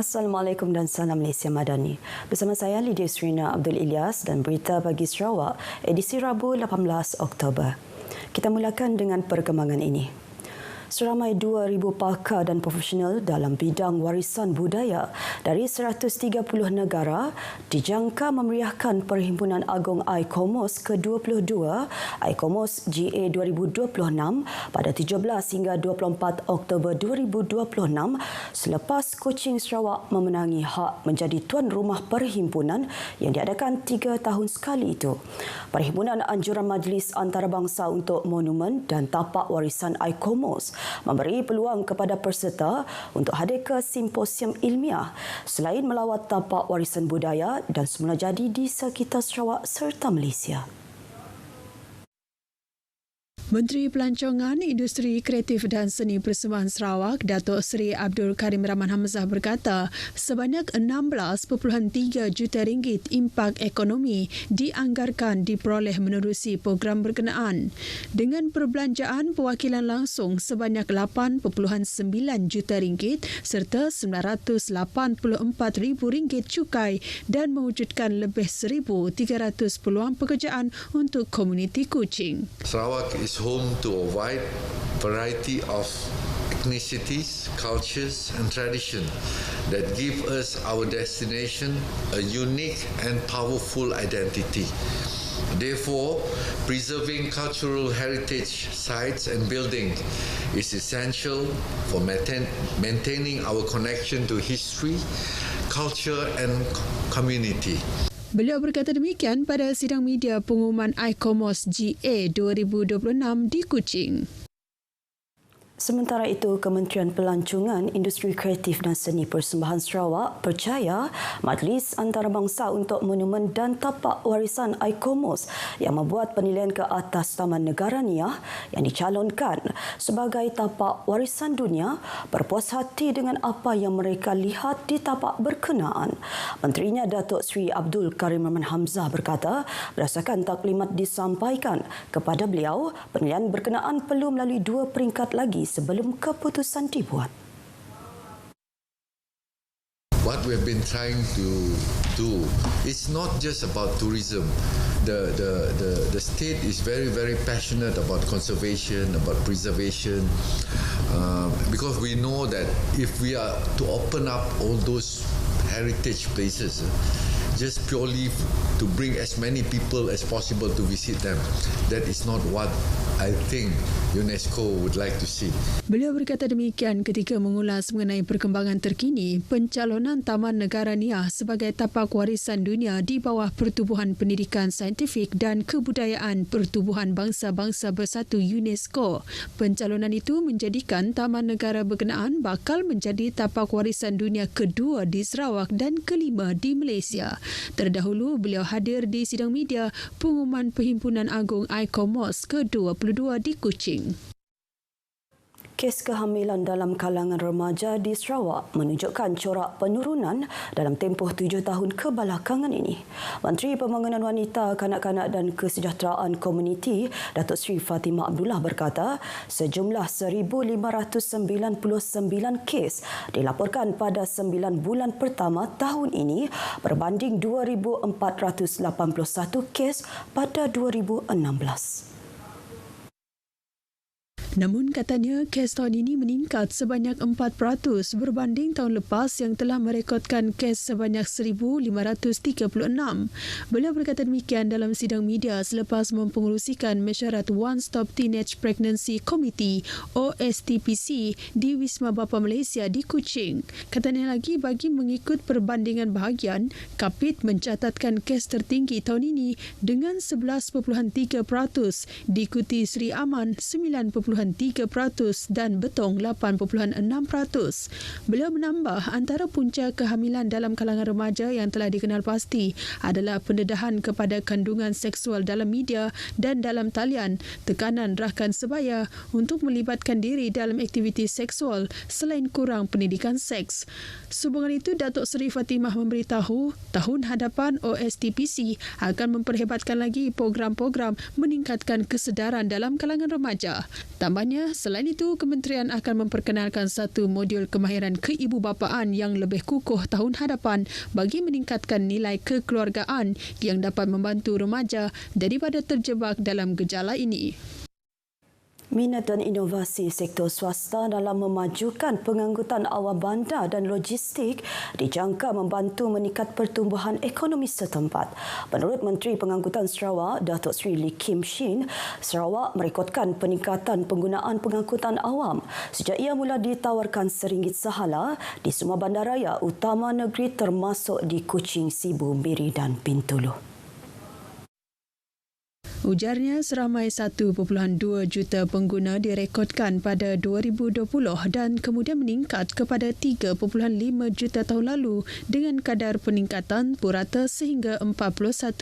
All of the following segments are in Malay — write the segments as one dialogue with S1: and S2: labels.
S1: Assalamualaikum dan salam Malaysia Madani. Bersama saya Lydia Srina Abdul Ilyas dan Berita Pagi Sarawak, edisi Rabu 18 Oktober. Kita mulakan dengan perkembangan ini. Seramai 2,000 pakar dan profesional dalam bidang warisan budaya dari 130 negara dijangka memeriahkan Perhimpunan Agung ICOMOS ke-22 ICOMOS GA 2026 pada 17 hingga 24 Oktober 2026 selepas Kuching Sarawak memenangi hak menjadi tuan rumah perhimpunan yang diadakan 3 tahun sekali itu. Perhimpunan Anjuran Majlis Antarabangsa untuk Monumen dan Tapak Warisan ICOMOS memberi peluang kepada peserta untuk hadir ke simposium ilmiah selain melawat tapak warisan budaya dan semula jadi di sekitar Sarawak serta Malaysia.
S2: Menteri Pelancongan, Industri Kreatif dan Seni Persembahan Sarawak, Datuk Seri Abdul Karim Rahman Hamzah berkata, sebanyak 16.3 juta ringgit impak ekonomi dianggarkan diperoleh menerusi program berkenaan. Dengan perbelanjaan perwakilan langsung sebanyak 8.9 juta ringgit serta 984,000 ringgit cukai dan mewujudkan lebih 1,300 peluang pekerjaan untuk komuniti Kuching.
S3: Sarawak is home to a wide variety of ethnicities, cultures and tradition that give us our destination a unique and powerful identity. Therefore, preserving cultural heritage sites and buildings is essential for maintaining our connection to history, culture and community.
S2: Beliau berkata demikian pada sidang media pengumuman ICOMOS GA 2026 di Kuching.
S1: Sementara itu, Kementerian Pelancongan, Industri Kreatif dan Seni Persembahan Sarawak percaya Majlis Antarabangsa untuk Monumen dan Tapak Warisan ICOMOS yang membuat penilaian ke atas Taman Negara Niah yang dicalonkan sebagai tapak warisan dunia berpuas hati dengan apa yang mereka lihat di tapak berkenaan. Menterinya Datuk Seri Abdul Karim Rahman Hamzah berkata, berdasarkan taklimat disampaikan kepada beliau, penilaian berkenaan perlu melalui 2 peringkat lagi sebelum keputusan dibuat.
S3: What we've been trying to do is not just about tourism. The state is very passionate about conservation, about preservation, because we know that if we are to open up all those heritage places, just purely to bring as many people as possible to visit them, that is not what I think UNESCO would like to see.
S2: Beliau berkata demikian ketika mengulas mengenai perkembangan terkini pencalonan Taman Negara Niah sebagai tapak warisan dunia di bawah Pertubuhan Pendidikan Saintifik dan Kebudayaan Pertubuhan Bangsa-Bangsa Bersatu UNESCO. Pencalonan itu menjadikan Taman Negara berkenaan bakal menjadi tapak warisan dunia kedua di Sarawak dan kelima di Malaysia. Terdahulu, beliau hadir di sidang media pengumuman Perhimpunan Agung ICOMOS ke-22 di Kuching.
S1: Kes kehamilan dalam kalangan remaja di Sarawak menunjukkan corak penurunan dalam tempoh 7 tahun kebelakangan ini. Menteri Pembangunan Wanita, Kanak-kanak dan Kesejahteraan Komuniti, Datuk Seri Fatimah Abdullah berkata, sejumlah 1,599 kes dilaporkan pada 9 bulan pertama tahun ini berbanding 2,481 kes pada 2016.
S2: Namun katanya kes tahun ini meningkat sebanyak 4% berbanding tahun lepas yang telah merekodkan kes sebanyak 1,536. Beliau berkata demikian dalam sidang media selepas mempengerusikan mesyuarat One Stop Teenage Pregnancy Committee OSTPC di Wisma Bapa Malaysia di Kuching. Katanya lagi, bagi mengikut perbandingan bahagian, Kapit mencatatkan kes tertinggi tahun ini dengan 11.3%, diikuti Seri Aman 9.3% dan Betong 8.6%. Beliau menambah antara punca kehamilan dalam kalangan remaja yang telah dikenal pasti adalah pendedahan kepada kandungan seksual dalam media dan dalam talian, tekanan rakan sebaya untuk melibatkan diri dalam aktiviti seksual selain kurang pendidikan seks. Sehubungan itu, Datuk Seri Fatimah memberitahu tahun hadapan OSTPC akan memperhebatkan lagi program-program meningkatkan kesedaran dalam kalangan remaja. Tambahnya, selain itu, kementerian akan memperkenalkan satu modul kemahiran keibubapaan yang lebih kukuh tahun hadapan bagi meningkatkan nilai kekeluargaan yang dapat membantu remaja daripada terjebak dalam gejala ini.
S1: Minat dan inovasi sektor swasta dalam memajukan pengangkutan awam bandar dan logistik dijangka membantu meningkat pertumbuhan ekonomi setempat. Menurut Menteri Pengangkutan Sarawak, Datuk Seri Lee Kim Shin, Sarawak merekodkan peningkatan penggunaan pengangkutan awam sejak ia mula ditawarkan RM1 sahala di semua bandaraya utama negeri termasuk di Kuching, Sibu, Miri dan Bintulu.
S2: Ujarnya seramai 1.2 juta pengguna direkodkan pada 2020 dan kemudian meningkat kepada 3.5 juta tahun lalu dengan kadar peningkatan purata sehingga 41%.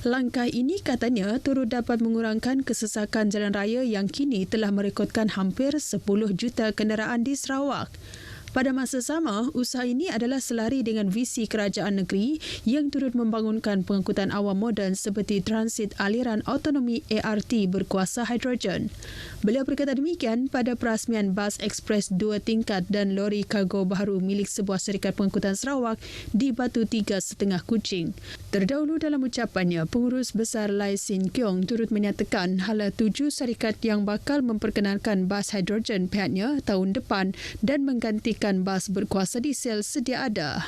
S2: Langkah ini katanya turut dapat mengurangkan kesesakan jalan raya yang kini telah merekodkan hampir 10 juta kenderaan di Sarawak. Pada masa sama, usaha ini adalah selari dengan visi kerajaan negeri yang turut membangunkan pengangkutan awam moden seperti transit aliran autonomi ART berkuasa hidrogen. Beliau berkata demikian pada perasmian bas ekspres 2 tingkat dan lori kargo baharu milik sebuah syarikat pengangkutan Sarawak di Batu 3.5 Kuching. Terdahulu dalam ucapannya, Pengurus Besar Lai Sin Keong turut menyatakan hala 7 syarikat yang bakal memperkenalkan bas hidrogen pihaknya tahun depan dan menggantikan bas berkuasa diesel sedia ada.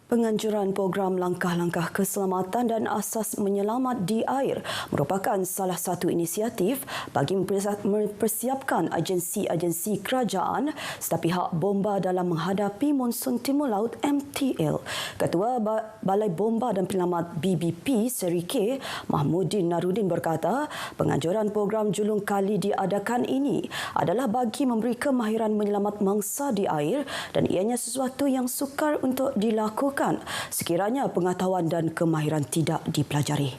S1: Penganjuran program langkah-langkah keselamatan dan asas menyelamat di air merupakan salah satu inisiatif bagi mempersiapkan agensi-agensi kerajaan serta pihak bomba dalam menghadapi monsun timur laut MTL. Ketua Balai Bomba dan Penyelamat BBP Seri K, Mahmudin Narudin berkata, penganjuran program julung kali diadakan ini adalah bagi memberi kemahiran menyelamat mangsa di air dan ianya sesuatu yang sukar untuk dilakukan sekiranya pengetahuan dan kemahiran tidak dipelajari.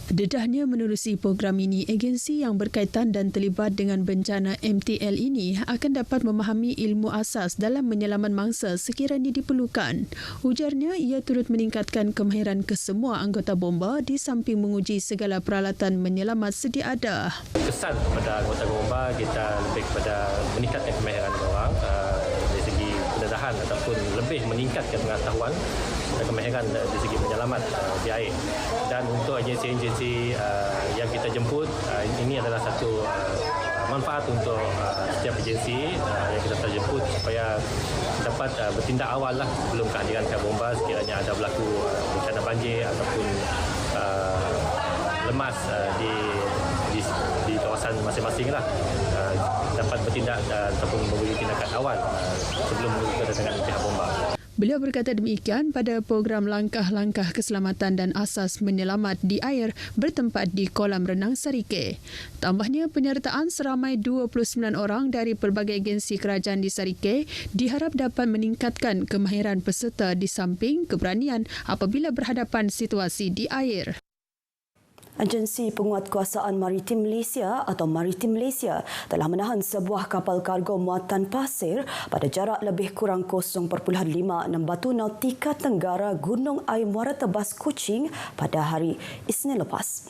S2: Dedahnya menerusi program ini, agensi yang berkaitan dan terlibat dengan bencana MTL ini akan dapat memahami ilmu asas dalam menyelamat mangsa sekiranya diperlukan. Ujarnya, ia turut meningkatkan kemahiran kesemua anggota bomba di samping menguji segala peralatan menyelamat sedia ada.
S4: Kesan kepada anggota bomba, kita lebih kepada meningkatkan kemahiran orang dari segi pendedahan ataupun lebih meningkatkan pengetahuan dan kemahiran dari segi menyelamat di air. Dan untuk agensi-agensi yang kita jemput, ini adalah satu manfaat untuk setiap agensi yang kita terjemput supaya dapat bertindak awal lah sebelum kehadiran pihak bomba sekiranya ada berlaku bencana banjir ataupun lemas di kawasan masing-masing lah, dapat bertindak ataupun memberi tindakan awal sebelum kedatangan pihak bomba.
S2: Beliau berkata demikian pada program langkah-langkah keselamatan dan asas menyelamat di air bertempat di kolam renang Sarike. Tambahnya, penyertaan seramai 29 orang dari pelbagai agensi kerajaan di Sarike diharap dapat meningkatkan kemahiran peserta di samping keberanian apabila berhadapan situasi di air.
S1: Agensi Penguatkuasaan Maritim Malaysia atau Maritim Malaysia telah menahan sebuah kapal kargo muatan pasir pada jarak lebih kurang 0.56 batu nautika tenggara Gunung Air Muara Tebas Kuching pada hari Isnin lepas.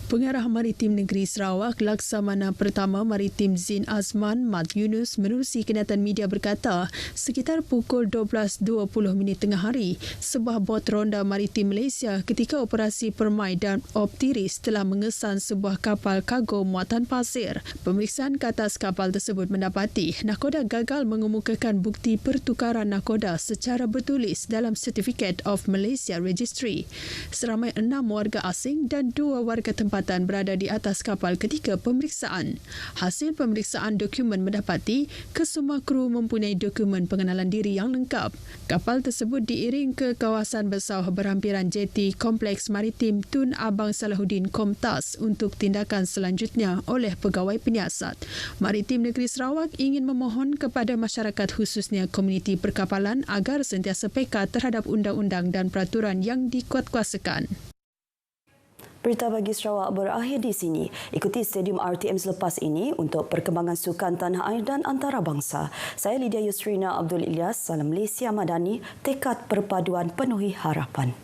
S2: Pengarah Maritim Negeri Sarawak, Laksamana Pertama Maritim Zin Azman Mat Yunus menerusi kenyataan media berkata, sekitar pukul 12.20 tengah hari, sebuah bot ronda Maritim Malaysia ketika operasi Permai dan Optiris telah mengesan sebuah kapal kargo muatan pasir. Pemeriksaan ke atas kapal tersebut mendapati nakoda gagal mengemukakan bukti pertukaran nakoda secara bertulis dalam Certificate of Malaysia Registry. Seramai 6 warga asing dan 2 warga tempatan berada di atas kapal ketika pemeriksaan. Hasil pemeriksaan dokumen mendapati kesemua kru mempunyai dokumen pengenalan diri yang lengkap. Kapal tersebut diiring ke kawasan besar berhampiran jeti Kompleks Maritim Tun Abang Salahuddin Komtas untuk tindakan selanjutnya oleh pegawai penyiasat. Maritim Negeri Sarawak ingin memohon kepada masyarakat khususnya komuniti perkapalan agar sentiasa peka terhadap undang-undang dan peraturan yang dikuatkuasakan.
S1: Berita Pagi Sarawak berakhir di sini. Ikuti Stadium RTM selepas ini untuk perkembangan sukan tanah air dan antarabangsa. Saya Lydia Yusrina Abdul Ilyas, Salam Malaysia Madani, tekad perpaduan penuhi harapan.